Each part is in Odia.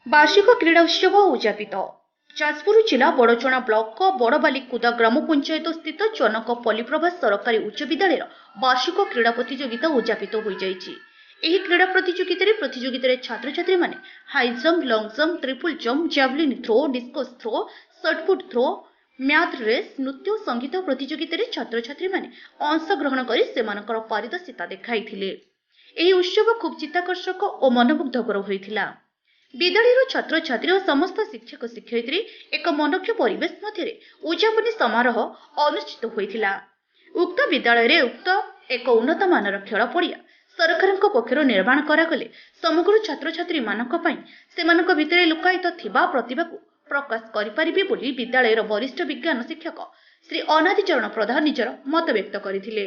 वार्षिक क्रीड़ा उत्सव उद्यापित जाजपुर जिला बड़चणा ब्लॉक बड़बालिकुदा ग्राम पंचायत स्थित जनक पल्लीप्रभा सरकारी उच्च विद्यालय वार्षिक क्रीड़ा प्रतियोगिता उद्यापित हो जाइछि। ଏହି କ୍ରୀଡ଼ା ପ୍ରତିଯୋଗିତାରେ ଛାତ୍ରଛାତ୍ରୀ ମାନେ high jump, long jump, triple jump, javelin throw, discus throw, shot put throw, ମ୍ୟାଥ ରେସ୍, ନୃତ୍ୟ ଓ ସଙ୍ଗୀତ ପ୍ରତିଯୋଗିତାରେ ଛାତ୍ରଛାତ୍ରୀ ମାନେ ଅଂଶଗ୍ରହଣ କରି ସେମାନଙ୍କର ପାରିଦର୍ଶିତା ଦେଖାଇଥିଲେ। ଏହି ଉତ୍ସବ ଖୁବ୍ ଚିତ୍ତାକର୍ଷକ ଓ ମନମୁଗ୍ଧକର ହୋଇଥିଲା। ବିଦ୍ୟାଳୟର ଛାତ୍ରଛାତ୍ରୀ ଓ ସମସ୍ତ ଶିକ୍ଷକ ଶିକ୍ଷୟିତ୍ରୀ ଏକ ମନୋଜ୍ଞ ପରିବେଶ ମଧ୍ୟରେ ଉଦ୍ଯାପନୀ ସମାରୋହ ଅନୁଷ୍ଠିତ ହୋଇଥିଲା। ଉକ୍ତ ବିଦ୍ୟାଳୟରେ ଏକ ଉନ୍ନତମାନର ଖେଳ ପଡ଼ିଆ ସରକାରଙ୍କ ପକ୍ଷରୁ ନିର୍ମାଣ କରାଗଲେ ସମଗ୍ର ଛାତ୍ରଛାତ୍ରୀମାନଙ୍କ ପାଇଁ ସେମାନଙ୍କ ଭିତରେ ଲୁକାୟିତ ଥିବା ପ୍ରତିଭାକୁ ପ୍ରକାଶ କରିପାରିବେ ବୋଲି ବିଦ୍ୟାଳୟର ବରିଷ୍ଠ ବିଜ୍ଞାନ ଶିକ୍ଷକ ଶ୍ରୀ ଅନାଦିଚରଣ ପ୍ରଧାନ ନିଜର ମତ ବ୍ୟକ୍ତ କରିଥିଲେ।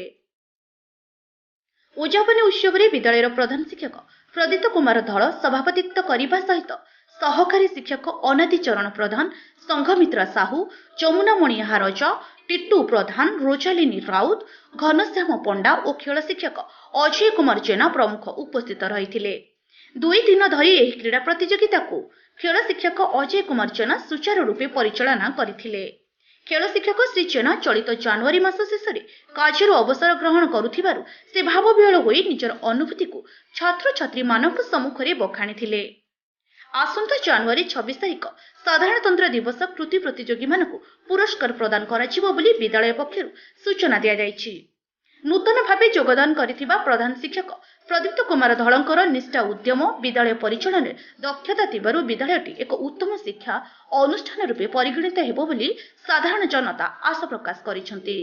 ଉଦ୍ଯାପନୀ ଉତ୍ସବରେ ବିଦ୍ୟାଳୟର ପ୍ରଧାନ ଶିକ୍ଷକ ପ୍ରଦୀପ୍ତ କୁମାର ଧଳ ସଭାପତିତ୍ୱ କରିବା ସହିତ ସହକାରୀ ଶିକ୍ଷକ ଅନାଦିଚରଣ ପ୍ରଧାନ, ସଂଘମିତ୍ରା ସାହୁ, ଯମୁନାମଣି ହାରଜ, ଟିଟୁ ପ୍ରଧାନ, ରୋଜାଲିନୀ ରାଉତ, ଘନଶ୍ୟାମ ପଣ୍ଡା ଓ ଖେଳ ଶିକ୍ଷକ ଅଜୟ କୁମାର ଜେନା ପ୍ରମୁଖ ଉପସ୍ଥିତ ରହିଥିଲେ। 2 ଦିନ ଧରି ଏହି କ୍ରୀଡ଼ା ପ୍ରତିଯୋଗିତାକୁ ଖେଳ ଶିକ୍ଷକ ଅଜୟ କୁମାର ଜେନା ସୁଚାରୁ ରୂପେ ପରିଚାଳନା କରିଥିଲେ। ଖେଳ ଶିକ୍ଷକ ଶ୍ରୀ ଜେନା ଚଳିତ ଜାନୁଆରୀ ମାସ ଶେଷରେ କାର୍ଯ୍ୟରୁ ଅବସର ଗ୍ରହଣ କରୁଥିବାରୁ ସେ ଭାବବିହ୍ୱଳ ହୋଇ ନିଜର ଅନୁଭୂତିକୁ ଛାତ୍ରଛାତ୍ରୀମାନଙ୍କ ସମ୍ମୁଖରେ ବଖାଣିଥିଲେ। ଆସନ୍ତା ଜାନୁଆରୀ 26 ତାରିଖ ସାଧାରଣତନ୍ତ୍ର ଦିବସ କୃତି ପ୍ରତିଯୋଗୀମାନଙ୍କୁ ପୁରସ୍କାର ପ୍ରଦାନ କରାଯିବ ବୋଲି ବିଦ୍ୟାଳୟ ପକ୍ଷରୁ ସୂଚନା ଦିଆଯାଇଛି। ନୂତନ ଭାବେ ଯୋଗଦାନ କରିଥିବା ପ୍ରଧାନ ଶିକ୍ଷକ ପ୍ରଦୀପ୍ତ କୁମାର ଧଳଙ୍କର ନିଷ୍ଠା ଉଦ୍ୟମ, ବିଦ୍ୟାଳୟ ପରିଚାଳନାରେ ଦକ୍ଷତା ଥିବାରୁ ବିଦ୍ୟାଳୟଟି ଏକ ଉତ୍ତମ ଶିକ୍ଷା ଅନୁଷ୍ଠାନ ରୂପେ ପରିଗଣିତ ହେବ ବୋଲି ସାଧାରଣ ଜନତା ଆଶା ପ୍ରକାଶ କରିଛନ୍ତି।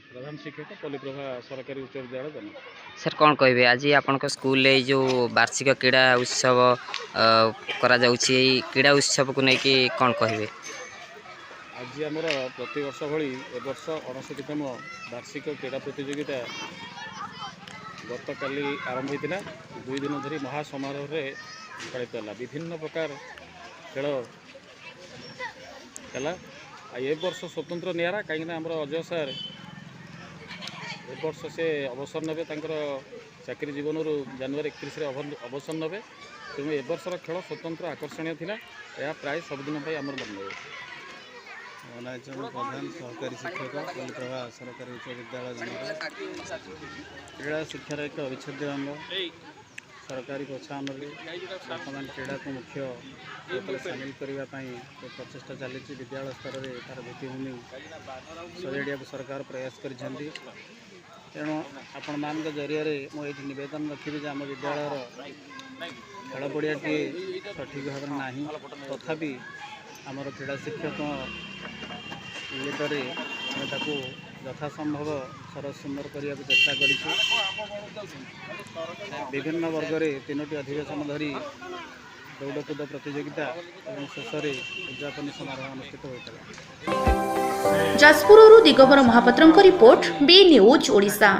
प्रधान शिक्षक पल्लीप्रभा सरकारी उच्च विद्यालय जनक। सर कौन कहे आज आपण स्कूल जो वार्षिक क्रीड़ा उत्सव करा क्रीड़ा उत्सव को लेकिन कौन कहे आज आमर प्रति वर्ष भली ए वर्ष 69तम वार्षिक क्रीड़ा प्रतियोगिता गत काली आरंभ होता 2 दिन धरी महासमारोह पालित है। विभिन्न प्रकार खेल है। ए वर्ष स्वतंत्र निरा कहीं अजय सार ए वर्ष से अवसर ने चाकरी जीवन जनवरी 31 अवसर ने तेणु ए वर्षर खेल स्वतंत्र आकर्षणीय था। यह प्राय सबुदिन आम मन रहे। अनादिचरण प्रधान सहकारी शिक्षक पल्लीप्रभा सरकारी उच्च विद्यालय जनक। क्रीड़ा शिक्षार एक अविच्छेद्य अंग। सरकारी प्रोत्साहन बर्तमान क्रीड़ा को मुख्य सामिल करने जो प्रचेषा चली विद्यालय स्तर में तार भित्तिभूमि सजाड़ा सरकार प्रयास कर तेणु आपण मान जरिया मुझे नवेदन रखी आम विद्यालय खेल पड़ियाटी सठिक भाव में ना तथापि आमर क्रीड़ा शिक्षक इलेक्ट्रे यथासंभव सरस सुंदर करने को चेष्टा कर विभिन्न वर्ग में 3टी अधिवेशन धरी दौड़कूद प्रतियोगिता और शेष में उद्यापनी समारोह अनुष्ठित होता है। Jajpur Digambar Mahapatra report B news Odisha.